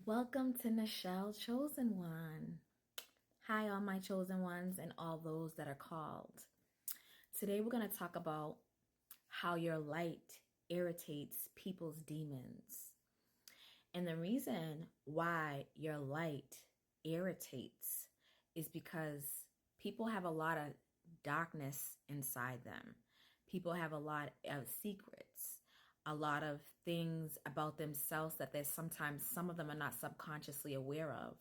Welcome to Nichelle Chosen One. Hi, all my chosen ones and all those that are called. Today, we're going to talk about how your light irritates people's demons. And the reason why your light irritates is because people have a lot of darkness inside them. People have a lot of secrets, a lot of things about themselves that there's sometimes some of them are not subconsciously aware of.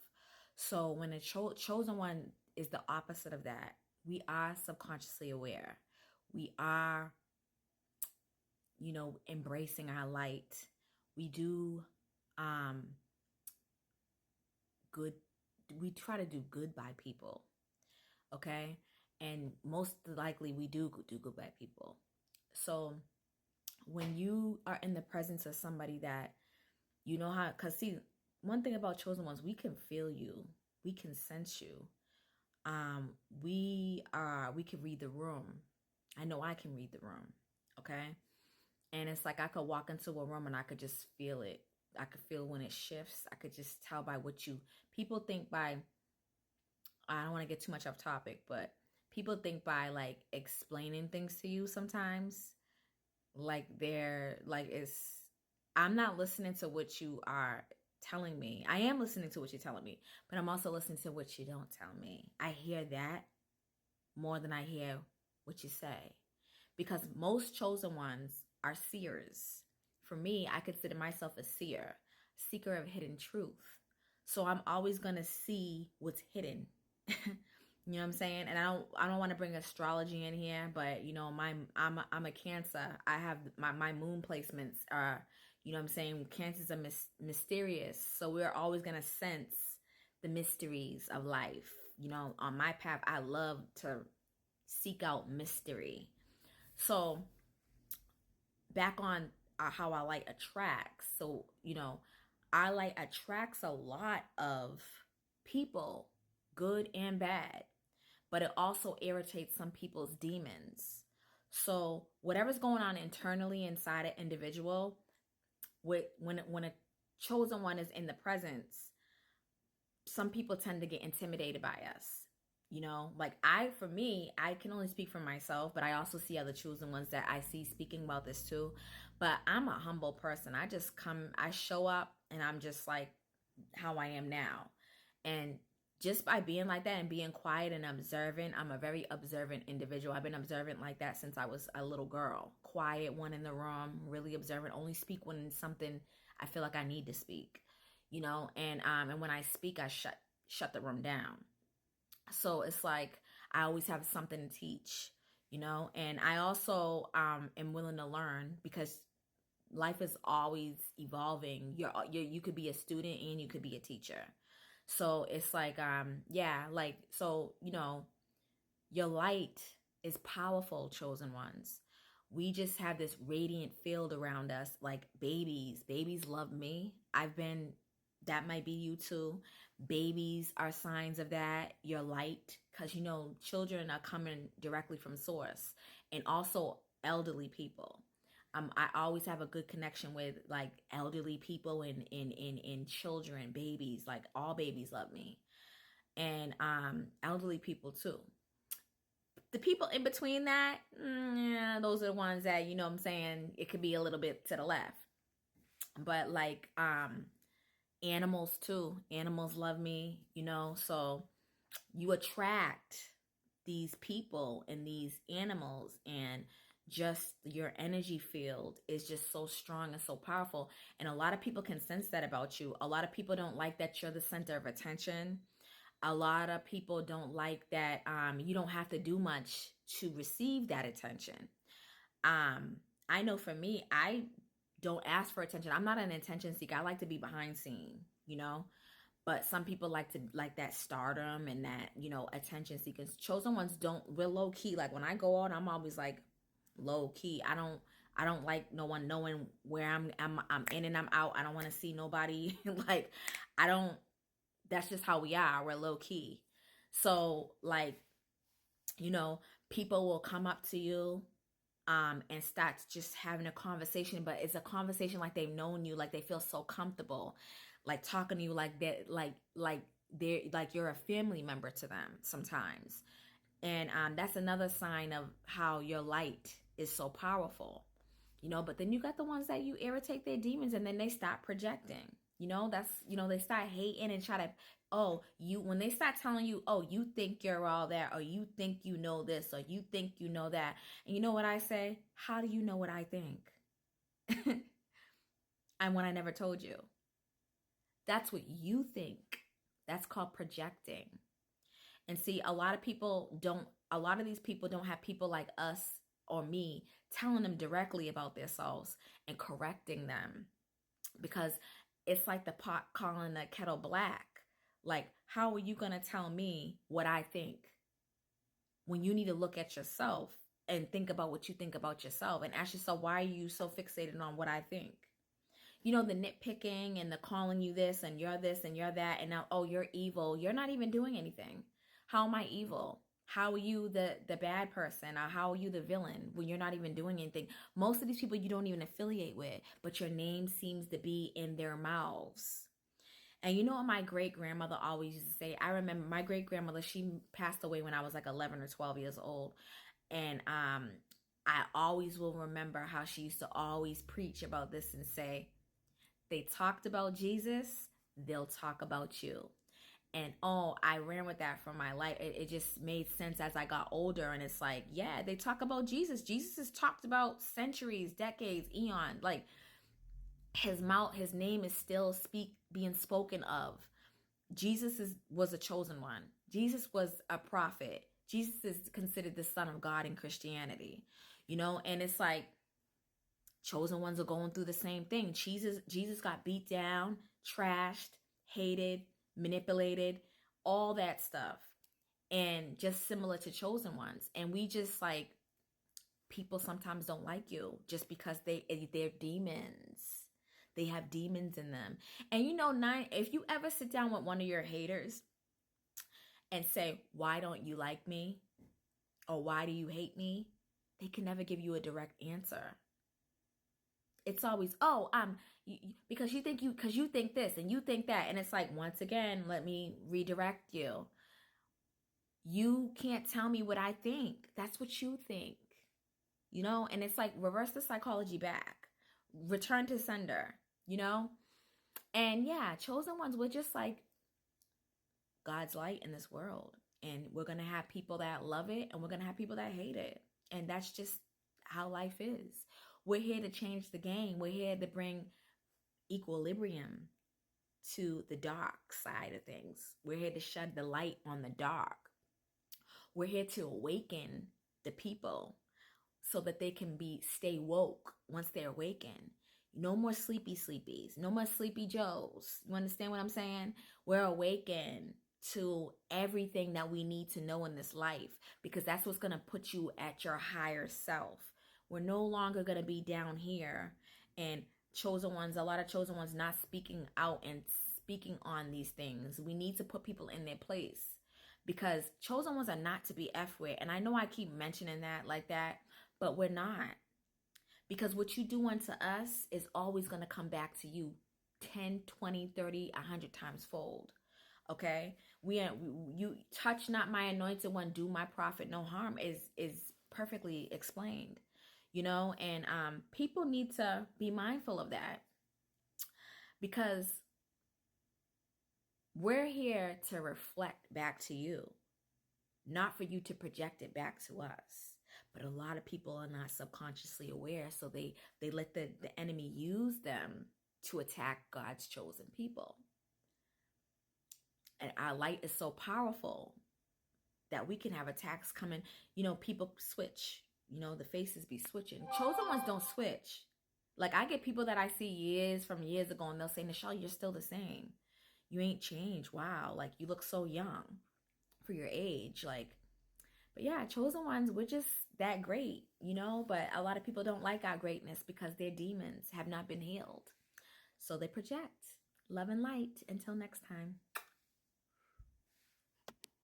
So when a chosen one is the opposite of that, we are subconsciously aware. We are, embracing our light. We do um good we try to do good by people, okay? And most likely we do good by people. So when you are in the presence of somebody that you know how, because see, one thing about chosen ones, we can feel you, we can sense you. We can read the room. I know I can read the room, okay? And it's like I could walk into a room and I could just feel it. I could feel when it shifts. I could just tell by what people think by, I don't want to get too much off topic, but people think by like explaining things to you sometimes, like I'm not listening to what you are telling me. I am listening to what you're telling me, but I'm also listening to what you don't tell me. I hear that more than I hear what you say, because most chosen ones are seers. For me, I consider myself a seer, seeker of hidden truth. So I'm always going to see what's hidden. You know what I'm saying? And I don't want to bring astrology in here, but I'm a Cancer. I have my moon placements are, what I'm saying, Cancers are mysterious. So we're always going to sense the mysteries of life. On my path, I love to seek out mystery. So back on how I like attracts. So, I like attracts a lot of people, good and bad, but it also irritates some people's demons. So whatever's going on internally inside an individual, when a chosen one is in the presence, some people tend to get intimidated by us. Like for me, I can only speak for myself, but I also see other chosen ones that I see speaking about this too. But I'm a humble person. I show up and I'm just like how I am now. And just by being like that and being quiet and observant, I'm a very observant individual. I've been observant like that since I was a little girl. Quiet, one in the room, really observant, only speak when something I feel like I need to speak. And when I speak, I shut the room down. So it's like I always have something to teach, and I also am willing to learn, because life is always evolving. You could be a student and you could be a teacher. So it's like yeah, like, so your light is powerful, chosen ones. We just have this radiant field around us, like babies. Babies love me. That might be you too. Babies are signs of that, your light, because children are coming directly from source, and also elderly people. I always have a good connection with like elderly people and children, babies. Like all babies love me, and elderly people too. The people in between that, yeah, those are the ones that, what I'm saying, it could be a little bit to the left. But like animals too. Animals love me, so you attract these people and these animals, and just your energy field is just so strong and so powerful. And a lot of people can sense that about you. A lot of people don't like that you're the center of attention. A lot of people don't like that you don't have to do much to receive that attention. I know for me, I don't ask for attention. I'm not an attention seeker. I like to be behind scene, but some people like that stardom and that, attention seekers. Chosen ones don't, we're low key. Like when I go out, I'm always like low key. I don't like no one knowing where I'm in and I'm out. I don't want to see nobody. Like I don't that's just how we are. We're low key. So like, people will come up to you. and start just having a conversation. But it's a conversation like they've known you, like they feel so comfortable, like talking to you like that, like they're like you're a family member to them sometimes. And that's another sign of how your light is so powerful, but then you got the ones that you irritate their demons, and then they stop projecting. That's, they start hating and try to, when they start telling you, oh, you think you're all that, or you think you know this, or you think you know that. And you know what I say? How do you know what I think? And when I never told you. That's what you think. That's called projecting. And see, a lot of these people don't have people like us or me telling them directly about their souls and correcting them, because it's like the pot calling the kettle black. Like, how are you going to tell me what I think when you need to look at yourself and think about what you think about yourself and ask yourself, why are you so fixated on what I think? The nitpicking and the calling you this and you're that, and now, oh, you're evil. You're not even doing anything. How am I evil? How are you the bad person? Or how are you the villain when you're not even doing anything? Most of these people you don't even affiliate with, but your name seems to be in their mouths. And you know what my great-grandmother always used to say? I remember my great-grandmother, she passed away when I was like 11 or 12 years old. And I always will remember how she used to always preach about this and say, they talked about Jesus, they'll talk about you. And I ran with that for my life. It just made sense as I got older. And it's like, yeah, they talk about Jesus. Jesus is talked about centuries, decades, eon. Like his name is still being spoken of. Jesus was a chosen one. Jesus was a prophet. Jesus is considered the Son of God in Christianity, and it's like chosen ones are going through the same thing. Jesus got beat down, trashed, hated, manipulated, all that stuff. And just similar to chosen ones. And we just like, people sometimes don't like you just because they're demons. They have demons in them. And if you ever sit down with one of your haters and say, why don't you like me? Or why do you hate me? They can never give you a direct answer. It's always, because you think this and you think that. And it's like, once again, let me redirect you. You can't tell me what I think. That's what you think. And it's like, reverse the psychology back. Return to sender, And yeah, chosen ones, we're just like God's light in this world. And we're going to have people that love it and we're going to have people that hate it. And that's just how life is. We're here to change the game. We're here to bring equilibrium to the dark side of things. We're here to shed the light on the dark. We're here to awaken the people so that they can stay woke once they're awakened. No more sleepies. No more sleepy Joes. You understand what I'm saying? We're awakened to everything that we need to know in this life, because that's what's going to put you at your higher self. We're no longer going to be down here, and a lot of chosen ones not speaking out and speaking on these things. We need to put people in their place, because chosen ones are not to be F with. And I know I keep mentioning that like that, but we're not. Because what you do unto us is always going to come back to you 10, 20, 30, 100 times fold. Okay? You touch not my anointed one, do my prophet no harm is perfectly explained. And people need to be mindful of that, because we're here to reflect back to you, not for you to project it back to us. But a lot of people are not subconsciously aware, so they let the enemy use them to attack God's chosen people. And our light is so powerful that we can have attacks coming. People switch. The faces be switching. Chosen ones don't switch. Like, I get people that I see years ago, and they'll say, Nichelle, you're still the same. You ain't changed. Wow. Like, you look so young for your age. Like, but yeah, chosen ones, we're just that great, but a lot of people don't like our greatness because their demons have not been healed. So they project. Love and light. Until next time.